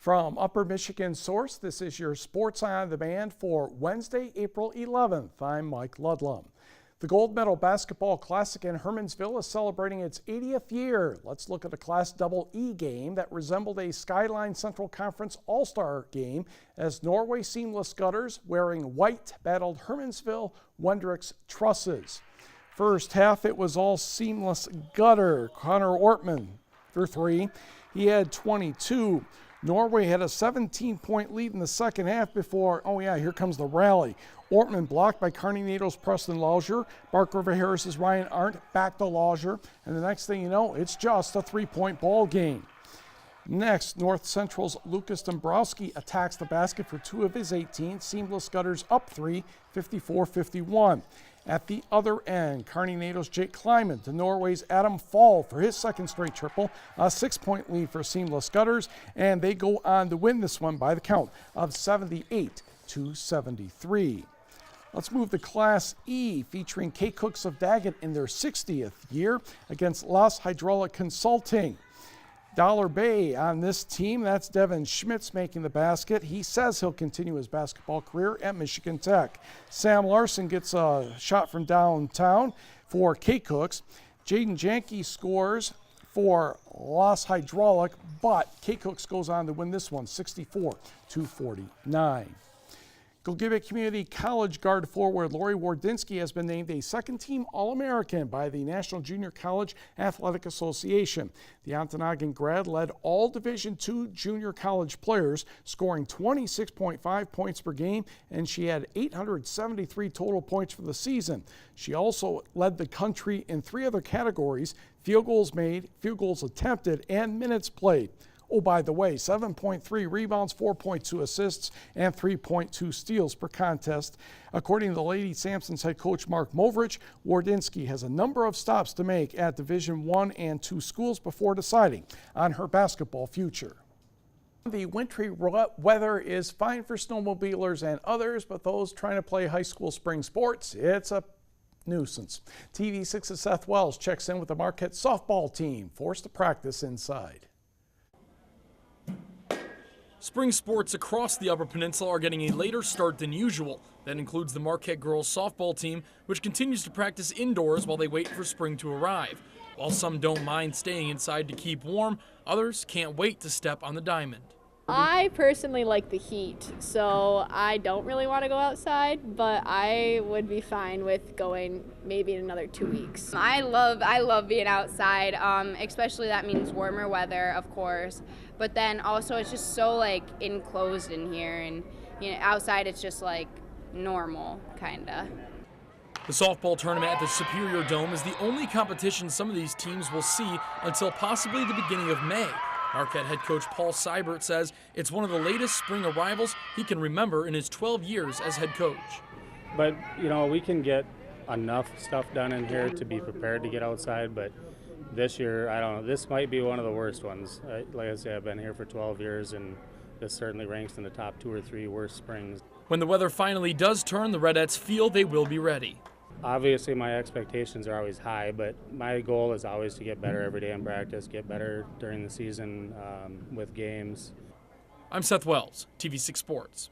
From Upper Michigan Source, this is your Sports on Demand for Wednesday, April 11th. I'm Mike Ludlum. The Gold Medal Basketball Classic in Hermansville is celebrating its 80th year. Let's look at a Class EE game that resembled a Skyline Central Conference All-Star game as Norway Seamless Gutters, wearing white, battled Hermansville Wendrix Trusses. First half, it was all Seamless Gutter. Connor Ortman for three. He had 22. Norway had a 17-point lead in the second half before, here comes the rally. Ortman blocked by Kearney Nato's Preston Lauser. Bark River Harris's Ryan Arndt back to Lauser. And the next thing you know, it's just a three-point ball game. Next, North Central's Lucas Dombrowski attacks the basket for 2 of his 18. Seamless Gutters up 3, 54-51. At the other end, Kearney Nato's Jake Kleiman to Norway's Adam Fall for his second straight triple. A 6-point lead for Seamless Gutters, and they go on to win this one by the count of 78-73. Let's move to Class E, featuring K-Cooks of Daggett in their 60th year against Las Hydraulic Consulting. Dollar Bay on this team, that's Devin Schmitz making the basket. He says he'll continue his basketball career at Michigan Tech. Sam Larson gets a shot from downtown for K-Cooks. Jaden Janke scores for Las Hydraulic, but K-Cooks goes on to win this one 64-49. Gogebic Community College guard forward Lori Wardinski has been named a second-team All-American by the National Junior College Athletic Association. The Ontonagon grad led all Division II junior college players, scoring 26.5 points per game, and she had 873 total points for the season. She also led the country in 3 other categories: field goals made, field goals attempted, and minutes played. Oh, by the way, 7.3 rebounds, 4.2 assists, and 3.2 steals per contest. According to the Lady Samsons head coach Mark Movrich, Wardinski has a number of stops to make at Division I and II schools before deciding on her basketball future. The wintry weather is fine for snowmobilers and others, but those trying to play high school spring sports, it's a nuisance. TV6's Seth Wells checks in with the Marquette softball team, forced to practice inside. Spring sports across the Upper Peninsula are getting a later start than usual. That includes the Marquette girls softball team, which continues to practice indoors while they wait for spring to arrive. While some don't mind staying inside to keep warm, others can't wait to step on the diamond. I personally like the heat, so I don't really want to go outside, but I would be fine with going maybe in another 2 weeks. I love being outside, especially that means warmer weather, of course, but then also it's just so enclosed in here, and outside it's just normal kinda. The softball tournament at the Superior Dome is the only competition some of these teams will see until possibly the beginning of May. Marquette head coach Paul Seibert says it's one of the latest spring arrivals he can remember in his 12 years as head coach. But, we can get enough stuff done in here to be prepared to get outside, but this year, I don't know, this might be one of the worst ones. Like I say, I've been here for 12 years, and this certainly ranks in the top 2 or 3 worst springs. When the weather finally does turn, the Redettes feel they will be ready. Obviously, my expectations are always high, but my goal is always to get better every day in practice, get better during the season with games. I'm Seth Wells, TV6 Sports.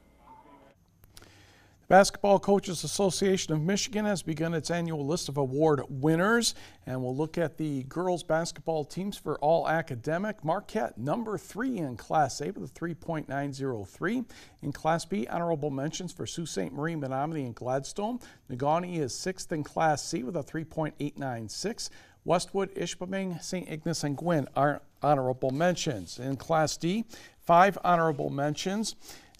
The Basketball Coaches Association of Michigan has begun its annual list of award winners, and we'll look at the girls basketball teams for all academic. Marquette, number 3 in Class A with a 3.903. In Class B, honorable mentions for Sault Ste. Marie, Menominee, and Gladstone. Negaunee is 6th in Class C with a 3.896. Westwood, Ishpeming, St. Ignace, and Gwinn are honorable mentions. In Class D, 5 honorable mentions,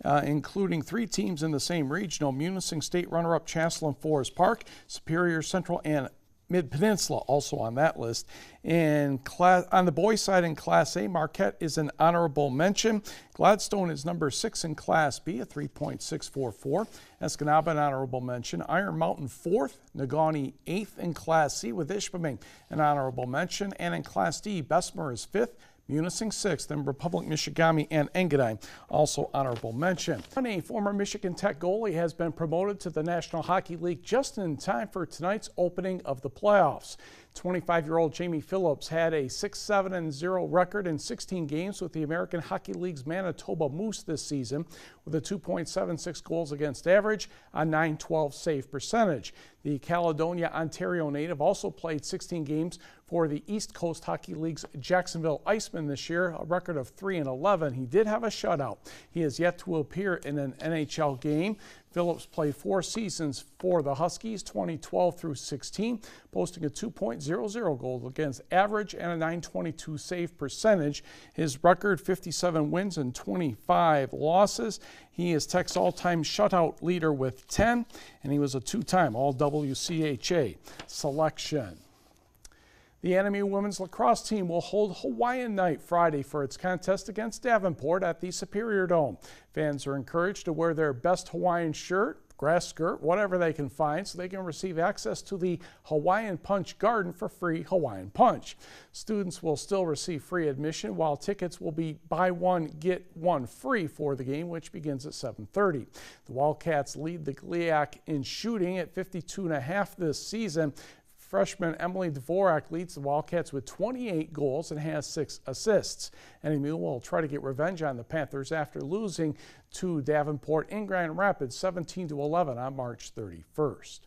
including 3 teams in the same regional: Munising State runner-up Chancellor and Forest Park, Superior, Central, and Mid-Peninsula also on that list. On the boys' side in Class A, Marquette is an honorable mention. Gladstone is number 6 in Class B at 3.644. Escanaba an honorable mention. Iron Mountain 4th. Negaunee 8th in Class C with Ishpeming an honorable mention. And in Class D, Bessemer is 5th. Munising 6th, and Republic Michigamme and Engadine also honorable mention. A former Michigan Tech goalie has been promoted to the National Hockey League just in time for tonight's opening of the playoffs. 25-year-old Jamie Phillips had a 6-7-0 record in 16 games with the American Hockey League's Manitoba Moose this season, with a 2.76 goals against average, a .912 save percentage. The Caledonia, Ontario native also played 16 games for the East Coast Hockey League's Jacksonville Icemen this year, a record of 3-11. He did have a shutout. He has yet to appear in an NHL game. Phillips played 4 seasons for the Huskies, 2012 through 16, posting a 2.00 goal against average and a .922 save percentage. His record, 57 wins and 25 losses. He is Tech's all-time shutout leader with 10, and he was a 2-time All-WCHA selection. The NMU women's lacrosse team will hold Hawaiian Night Friday for its contest against Davenport at the Superior Dome. Fans are encouraged to wear their best Hawaiian shirt, grass skirt, whatever they can find, so they can receive access to the Hawaiian Punch Garden for free Hawaiian Punch. Students will still receive free admission, while tickets will be buy one, get one free for the game, which begins at 7:30. The Wildcats lead the GLIAC in shooting at 52.5 this season. Freshman Emily Dvorak leads the Wildcats with 28 goals and has 6 assists. NMU will try to get revenge on the Panthers after losing to Davenport in Grand Rapids 17-11 on March 31st.